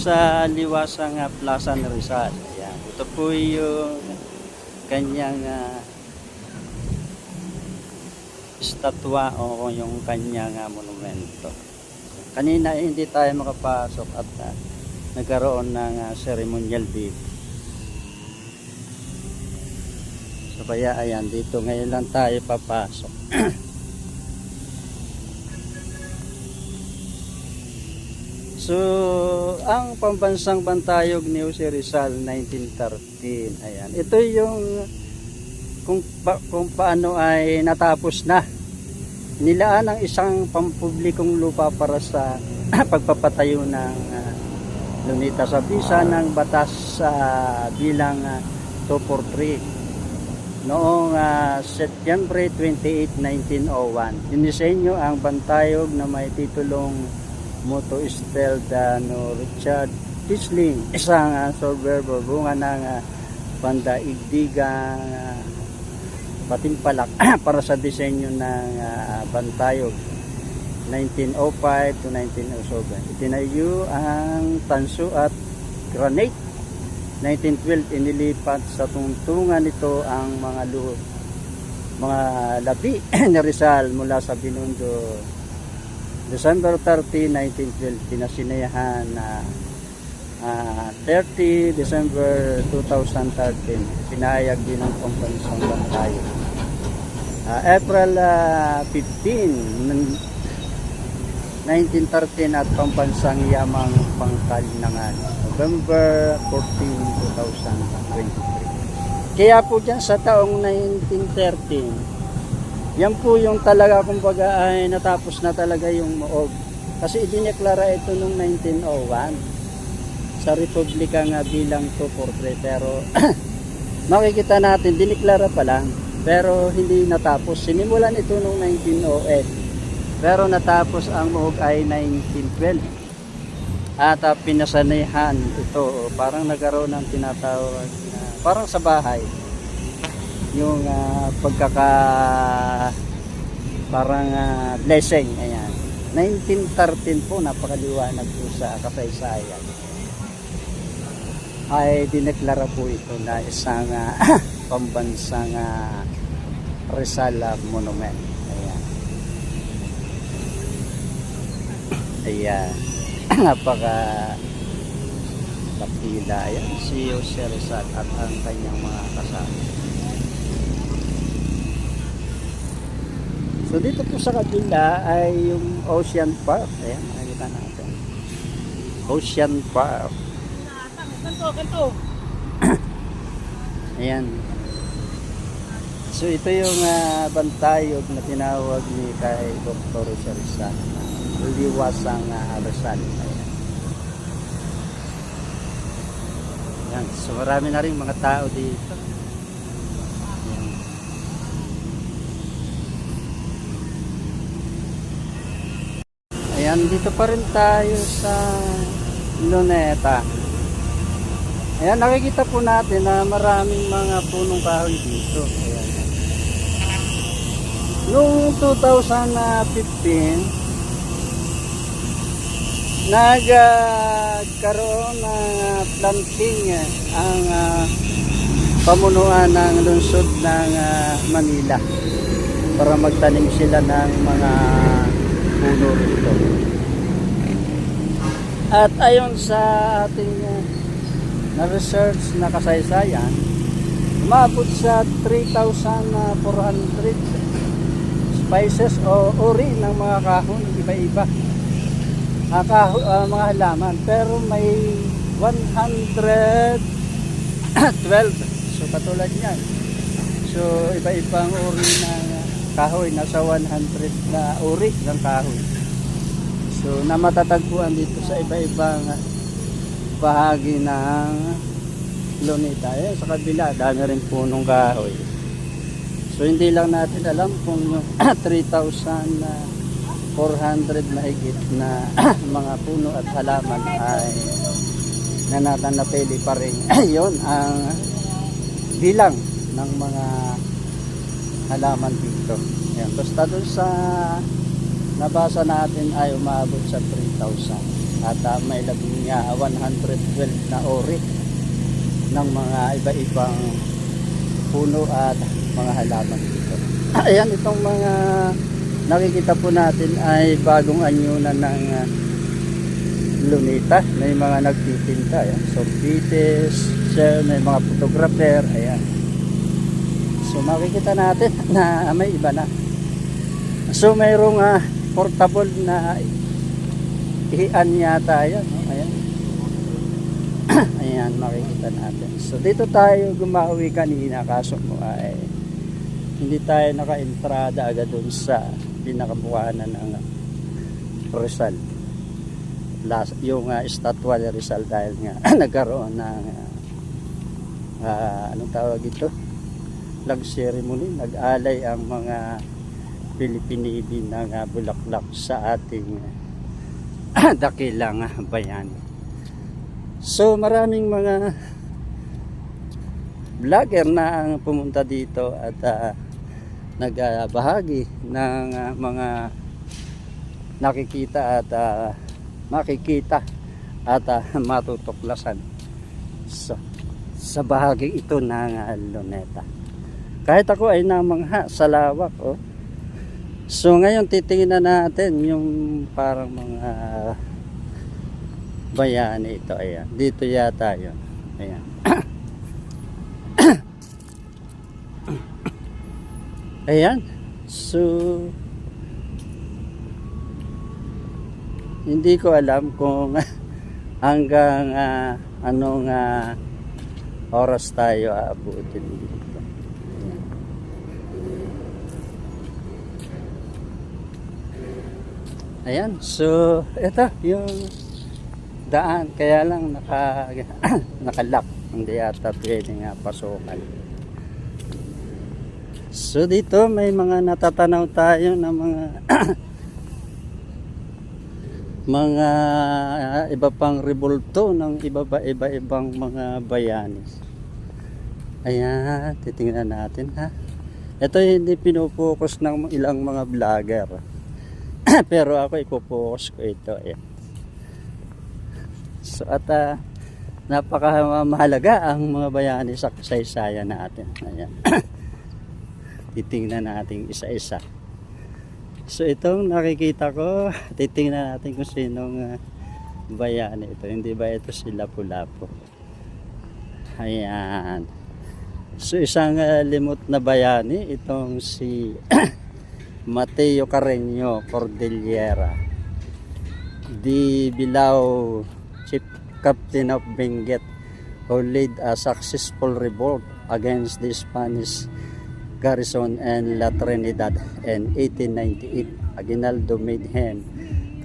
sa Liwasang Plaza ng Rizal. Ayan. Ito po yung kanyang estatwa o yung kanyang monumento. Kanina hindi tayo makapasok at nagkaroon ng ceremonial dito. So kaya ayan, dito ngayon lang tayo papasok. So ang pambansang bantayog ni Jose Rizal 1913. Ayan. Ito yung kung paano ay natapos na. Nilaan ang isang pampublikong lupa para sa pagpapatayo ng Luneta sa bisa ng batas bilang 243 noong Setyembre 28, 1901. Dinisenyo ang bantayog na may titulong Moto Esteldano Richard Tisling, isang survivor bunga ng pandaigdigang patimpalak para sa disenyo ng bantayog 1905 to 1907. Itinayo ang tanso at granite. 1912 inilipat sa tungtungan nito ang mga labi ni Rizal mula sa Binondo. December 30, 1912 pinasinayahan na 30 December 2013 pinayag din ng pambansang bantayog. April 15 1913 at pambansang yamang pangkalinangan November 14, 2023. Kaya po dyan sa taong 1913 yan po yung talaga kumbaga ay natapos na talaga yung Moog, kasi idineklara ito noong 1901 sa Republika nga bilang 243, pero makikita natin dineklara pa lang pero hindi natapos. Sinimulan ito noong 1908 pero natapos ang Moog ay 1912 at pinasanayan ito. Parang nagkaroon ng tinatawag parang sa bahay yung parang blessing. Ayan, 1913 po, napakaliwanag po sa kasaysayan, ay dineklara po ito na isang pambansang Rizal Monument. Ayan. Ayan. Napaka dakila. Ayan si Jose Rizal at ang kanyang mga kasama. So dito po sa kabila ay yung Ocean Park. Ayan, makikita natin Ocean Park. Kanto. Ayan. So ito yung bantayog na tinawag ni kay Dr. Jose Rizal, Liwasang Rizal. Ayan. So marami na rin mga tao dito. Ayan, dito pa rin tayo sa Luneta. Ayan, nakikita po natin na maraming mga punong kahoy dito. Ayan. Noong 2015, nagkaroon ng planting ang pamunuan ng lungsod ng Manila para magtanim sila ng mga puno rito. At ayon sa ating na-research na kasaysayan, umabot sa 3,400 spices o uri ng mga kahon, iba-iba. Mga halaman, pero may 112. So katulad niyan. So iba-ibang uri ng kahoy, nasa 100 na uri ng kahoy. So na matatagpuan dito sa iba-ibang bahagi ng Luneta. Ayan, sa kabila dami rin punong kahoy. So hindi lang natin alam kung yung 3,400 mahigit na mga puno at halaman ay nananatili pa rin. Yon ang bilang ng mga halaman dito. Ayan, basta doon sa nabasa natin ay umabot sa 3,000. at may labing 112 na uri ng mga iba-ibang puno at mga halaman dito. Ayan, itong mga nakikita po natin ay bagong anyunan ng Luneta. May mga nagtitinda, ayan, sorbites, may mga photographer, ayan. So makikita natin na may iba na. So mayroong portable na ian yata yan, no? Ayan. Ayan, makikita natin. So dito tayo gumawi kanina, kaso mo ay hindi tayo naka-entrada agad dun sa pinakabukanan ng Rizal. Yung estatwa ni Rizal, dahil nga nagkaroon ng anong tawag ito, flag ceremony, nag-alay ang mga Pilipinibi ng bulaklak sa ating dakilang bayan. So maraming mga vlogger na ang pumunta dito at nagbahagi ng mga nakikita at makikita at matutuklasan sa bahagi ito ng Luneta. Kahit ako ay namangha sa lawak, oh. So ngayon titingnan natin yung parang mga bayani ito. Ayan, dito yata yun. Ayan. Ayan. So hindi ko alam kung hanggang anong oras tayo aabutin dito. Ayan, so ito yung daan, kaya lang nakalock, hindi ata pwedeng pasukan. So dito may mga natatanaw tayo na mga mga iba pang rebulto ng iba-ibang mga bayani. Ayan, titingnan natin ha. Ito hindi pinupokus ng ilang mga vlogger. Pero ako ipopokus ko ito. Ayan. So at napakamahalaga ang mga bayani sa kasaysayan natin. Ayan. Titingnan natin isa-isa. So itong nakikita ko, titingnan natin kung sinong bayani ito. Hindi ba ito si Lapu-Lapu? Ayan. So isang limot na bayani, itong si Mateo Carreño Cordillera, the Bilao Chief Captain of Benguet, who led a successful revolt against the Spanish garrison in La Trinidad in 1898. Aguinaldo made him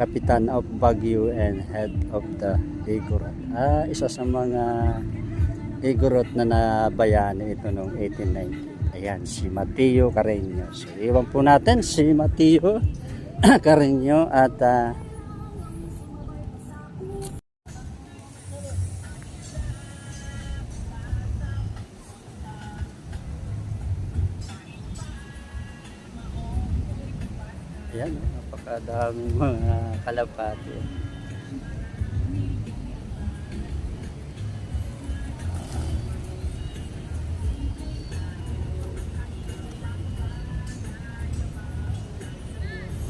Captain of Baguio and head of the Igorot. Isa sa mga Igorot na nabayani ito noong 1898. Ayan, si Mateo Carreño. So, iwan po natin si Mateo Carreño at ayan, napakadaming mga kalapati.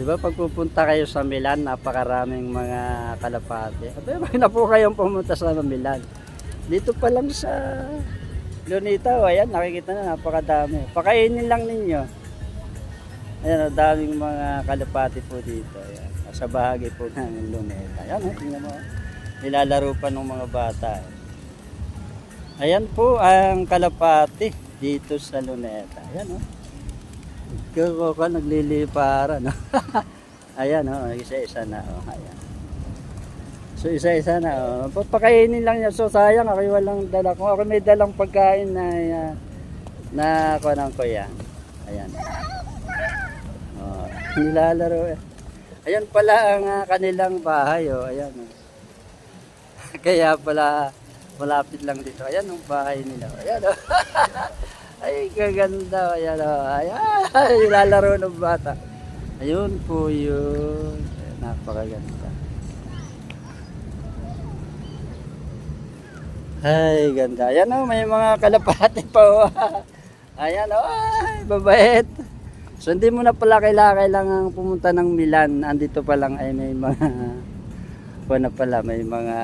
Diba pag pupunta kayo sa Milan, napakaraming mga kalapati. At wag na po kayong pumunta sa Milan. Dito pa lang sa Luneta, ayan, nakikita na napakadami. Pakainin lang ninyo. Ayan, daming mga kalapati po dito. Ayan, sa bahagi po ng Luneta. Ayan, tingnan mo. Nilalaro pa ng mga bata. Ayan po ang kalapati dito sa Luneta. Ayan, oh. Kaya naglilipara, no? Ayan, oh, isa-isa na, oh, ayan. So isa-isa na, oh. Papakainin lang niya. So sayang, ako walang dala. Kung ako may dalang pagkain na kunan ko yan. Ayan. Oh, nilalaro. Ayan pala ang kanilang bahay, oh. Ayan, oh. Kaya pala malapit lang dito. Ayan ang bahay nila. Ayan, oh. Ay, kaganda. Ayan, oh. Ayan, nilalaro ng bata. Ayun po yun. Napakaganda. Ay, ganda. Ayan oh, may mga kalapati pa oh. Ayan oh, ay, babait. So hindi mo na pala kailangan pumunta ng Milan. Andito pa lang ay may mga na pala, may mga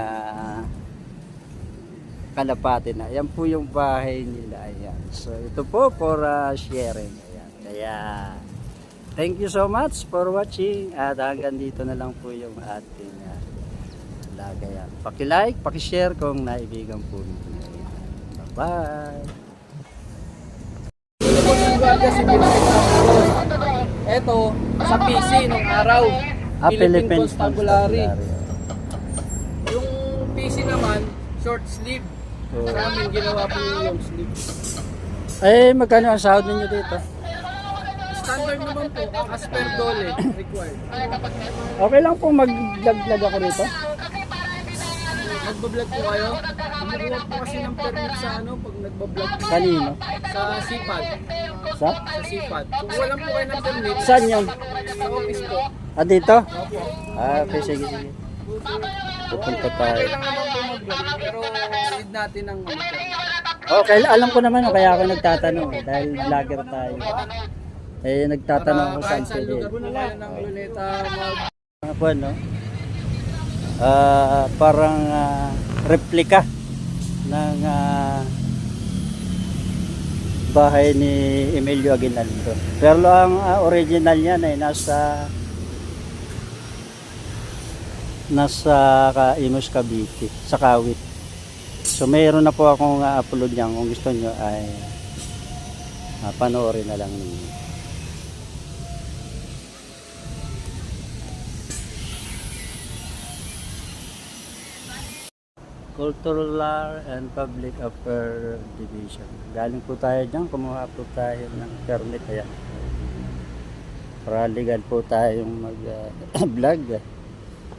kalapati na. Ayan po yung bahay nila. Ayan. So ito po for sharing. Ayan. Kaya thank you so much for watching. At hanggang dito na lang po yung ating lagay. Paki-like, paki-share kung naibigan po ninyo. Bye-bye. Ito, sa PC nung araw. Philippine Constabulary. Constabulary. Yung PC naman, short sleeve. Oh. Sa amin, ginawa po yung long sleeve. Eh, magkano ang sahod ninyo dito? Standard naman po, as per dole, required. Okay lang po mag-vlog ako dito. Nagbablog po kayo? Kumukuha po kasi ng permit sa pag nagbablog po. Kanino? Sa CPAD. Sa? Sa CPAD. Kung walang po kayo ng permit, Saan yun? sa office po. Ah, dito? Opo. Okay, sige. Pupunta tayo. Okay lang naman po mag-vlog, pero need natin ng Okay, alam ko naman kaya ako nagtatanong dahil vlogger tayo. Eh, nagtatanong ako saan kahit pwede. lugar po kayo ng Luneta Mga buwan, no? Parang replika ng bahay ni Emilio Aguinaldo. Pero ang original niyan ay nasa Imus Cavite, sa Kawit. So mayroon na po akong upload niyan, kung gusto nyo ay panoorin na lang ninyo. Cultural and Public Affairs Division. Galing po tayo dyan, kumuha po tayo ng permit. Ayan. Para legal po tayong mag-vlog.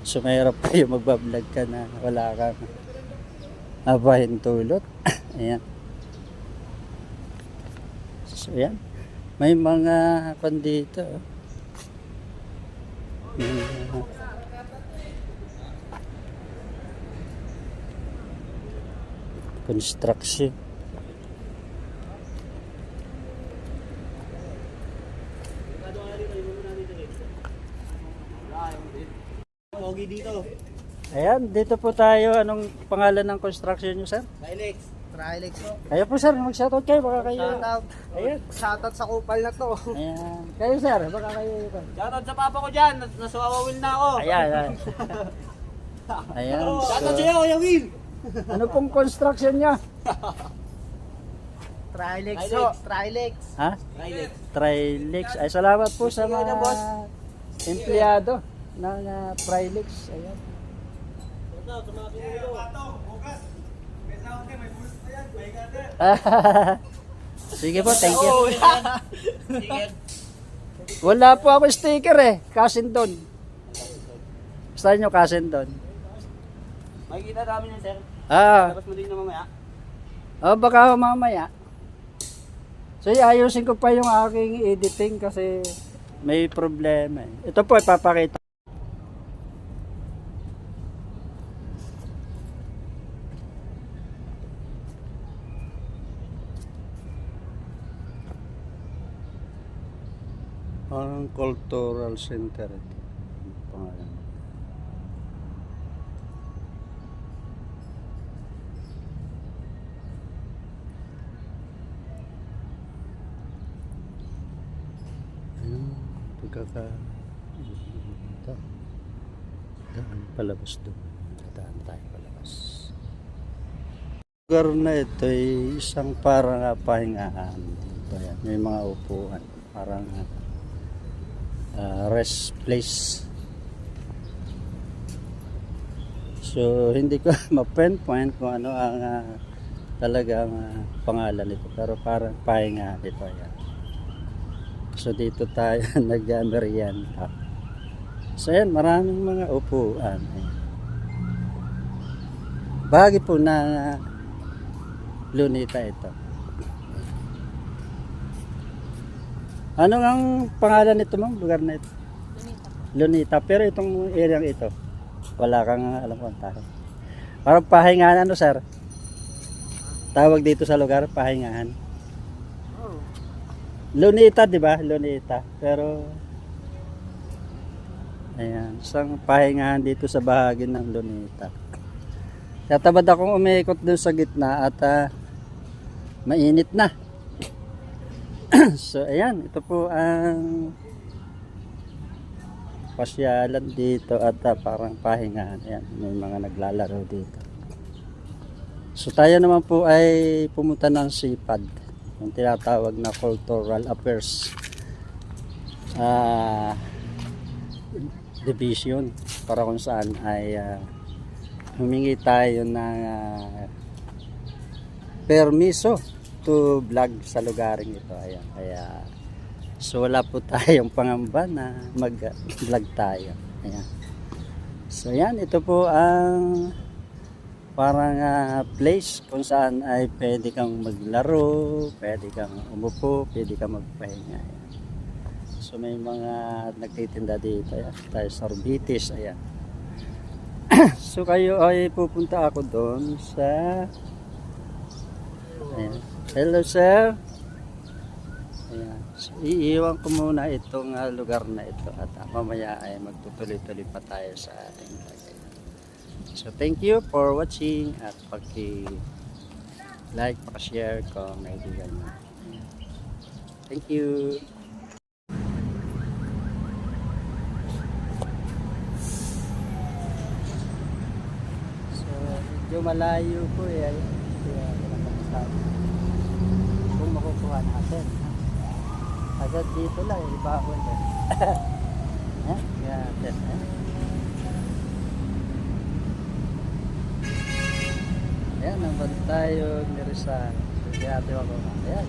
So mahirap tayo magbablog ka na wala kang abahin tulot. Ayan. So ayan. May mga pandito. Construction. Ayan, dito po tayo. Anong pangalan ng construction nyo, sir? Trilex po. Ayan po, sir. Mag-shoutout kayo. Baka kayo. Shoutout. Ayan. Shoutout sa kupal na to. Ayan. Kayo, sir. Baka kayo. Shoutout sa papa ko dyan. Nasawawil na ako. Ayan. Ayan. Ayan. Shoutout So, sa'yo, Kuya Will. ano pong construction nyo? Trilex po. Trilex. Ha? Trilex. Trilix. Ay, salamat po sa Sige na, mga boss. empleyado ng Trilix. Ayan. Sige po, thank you. Wala po ako sticker eh. Kasindon. Gusto nyo Kasindon? Makikita namin yan, sir. Ah, Tapos mo din na mamaya. baka mamaya. So, ayusin ko pa yung aking editing kasi may problema eh. Ito po, ipapakita. Ang Cultural Center ito. Ang pangalan. Ayun, pagkaka ito. Daan palabas doon. Daan tayo palabas. Lugar na ito ay isang parang pahingahan. Ito yan. May mga upuan. Parang rest place. So hindi ko ma-pinpoint kung ano ang talagang pangalan nito, pero parang pahinga dito yan. So dito tayo nag-merienda. So yan, maraming mga upuan. Bahagi po na Luneta ito. Ano ang pangalan nito mong lugar na ito? Luneta. Pero itong area ito, wala kang alam kung tao. Parang pahinga na, ano, sir? Tawag dito sa lugar, pahingahan. Oh. Lunita, di ba? Lunita. Pero, ayan, isang pahingahan dito sa bahagi ng Lunita. Tatabad akong umikot doon sa gitna at mainit na. So, ayan, ito po ang pasyalan dito at parang pahingahan. Ayan, may mga naglalaro dito. So tayo naman po ay pumunta ng SIPAD, yung tinatawag na Cultural Affairs Division, para kung saan ay humingi tayo ng permiso to vlog sa lugaring ito. Ayan, kaya so wala po tayong pangamba na mag-vlog tayo. Ayan. So yan, ito po ang parang place kung saan ay pwede kang maglaro, pwede kang umupo, pwede kang magpahinga. Ayan. So may mga nagtitinda dito. Ayan, tayo sa Orbitis. Ayan. So kayo ay pupunta ako doon sa ayan. Hello sir. Ayan. So, iiwan ko muna itong lugar na ito at mamaya ay magtutuloy-tuloy pa tayo sa ating vlog. So thank you for watching at paki-like, paki-share kung naibigan mo. Thank you. So medyo malayo po eh. Kaya walang masasabi. Kung makukuha natin. Agad dito lang, ibahon din. Yan, ayan, naman tayo ni Rizal. So, kaya ate ako. Ayan.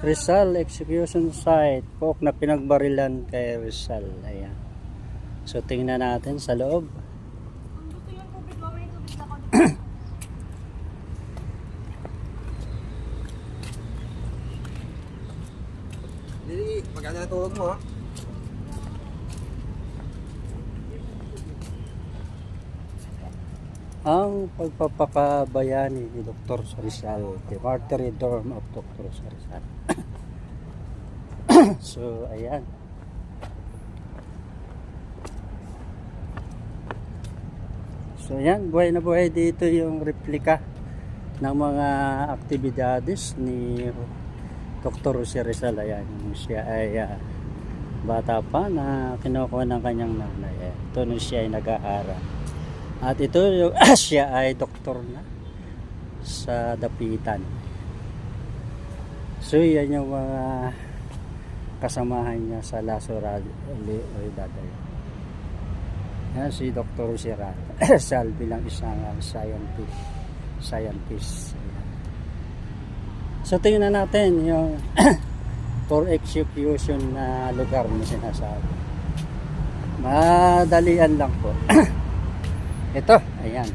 Rizal execution site, pook na pinagbarilan kay Rizal. Ayan. So tingnan natin sa loob. Dili, maganda na tulog mo ha. Ang pagpapakabayani ni Dr. Rizal, the Martyr Dorm of Dr. Rizal. So, ayan. So, ayan, buhay na buhay dito yung replika ng mga aktibidades ni Dr. Rizal. Ayan, siya ay bata pa na kinukuha ng kanyang nanay. Ito nung siya ay nag-aaral. At ito, siya ay doktor na. sa Dapitan. So yan yung mga kasamahan niya sa La Soledad. Yan si Dr. Sierra Sal bilang isang scientist. So tingnan natin yung for execution na lugar na sinasabi. Madalian lang po. Ito, ayan.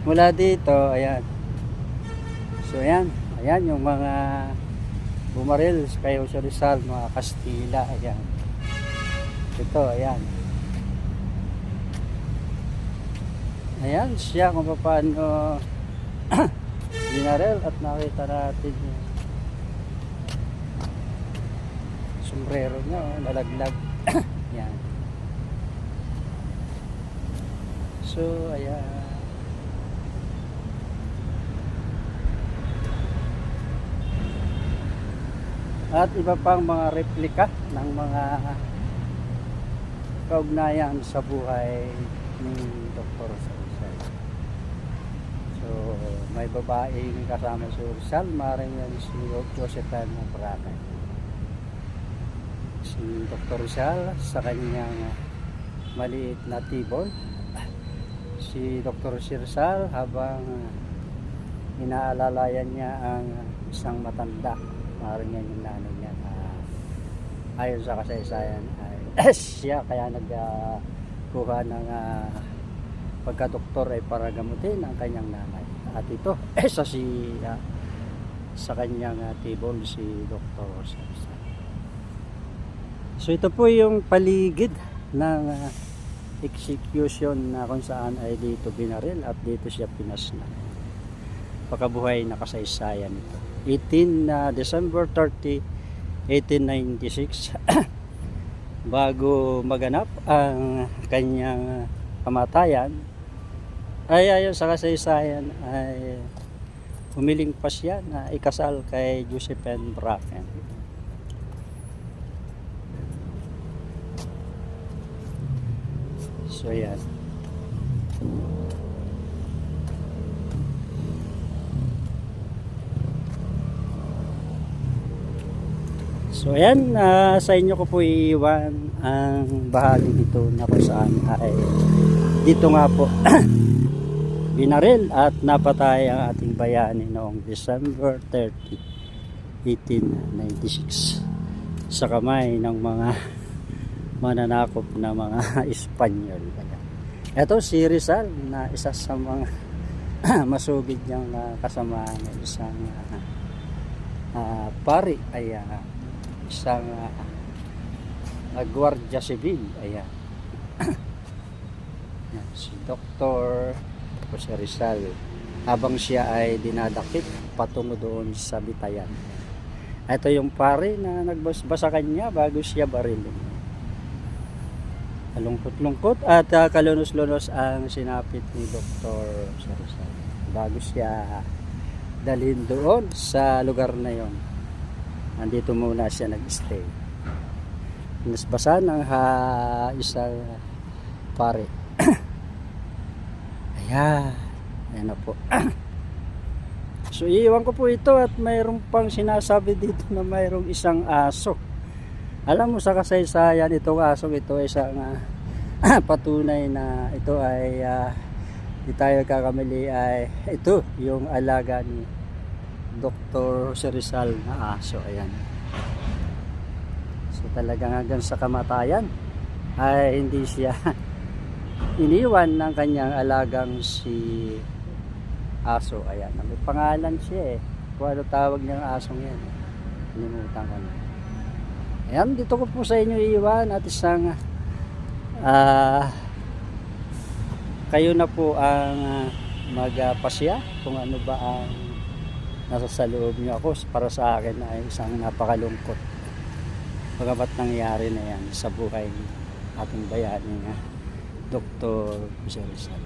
Mula dito, ayan. So ayan yung mga bumaril kay Jose Rizal, mga Kastila, ayan. Ito, ayan. Ayan siya kung paano binaril at nakita natin yung sombrero niya, nalaglag. Yan. So, ayan. At iba pang mga replika ng mga kaugnayan sa buhay ni Dr. Rizal. So, may babaeng kasama si Rizal, maaaring yan si Josephine Braga. Si Dr. Rizal sa kanyang maliit na tibon, si Dr. Rizal habang inaalalayan niya ang isang matanda, maaaring yan yung nanay niya, ayon sa kasaysayan ay siya kaya nagkuha ng pagka-doktor ay para gamutin ang kanyang nanay, at ito sa kanyang tibon si Dr. Rizal. So ito po yung paligid ng execution na kung saan ay dito binaril at dito siya pinasna. Pakabuhay na kasaysayan ito. December 30, 1896 bago maganap ang kanyang kamatayan ay ayon sa kasaysayan ay humiling pa siya na ikasal kay Josephine Bracken. So yan. So ayan, sa inyo ko po iiwan ang bahagi dito na kung saan ay dito nga po binaril at napatay ang ating bayani noong December 30, 1896 sa kamay ng mga mananakop na mga Espanyol. Ito si Rizal na isa sa mga masugid niyang kasamahan, isang pari, ayan, isang Guardia Civil, ayan. Si Dr. Jose Rizal habang siya ay dinadakip patungo doon sa Bitayan. Ito yung pari na nagbasa kanya bago siya barilin. Kalungkot-lungkot at kalunos-lunos ang sinapit ni Dr. Jose Rizal bago siya dalhin doon sa lugar na yon. Nandito muna siya nag-stay. Nasbasa ng isang pare. Ayan na po. So iiwan ko po ito at mayroon pang sinasabi dito na mayroong isang aso. Alam mo sa kasaysayan, itong asong ito ay isang patunay na ito ay di tayo kakamali, ay ito yung alaga ni Dr. Jose Rizal na aso. Ayan. So talagang hanggang sa kamatayan ay hindi siya iniwan ng kanyang alagang si aso. Ayan. May pangalan siya eh. Kung ano tawag niyang asong yan. Nalimutan ko na. Ayan, dito ko po sa inyo iiwan at isang kayo na po ang magpasya kung ano ba ang nasa sa loob nyo. Ako, para sa akin ay isang napakalungkot pagamat nangyari na yan sa buhay ating bayani nga Dr. Jose Rizal.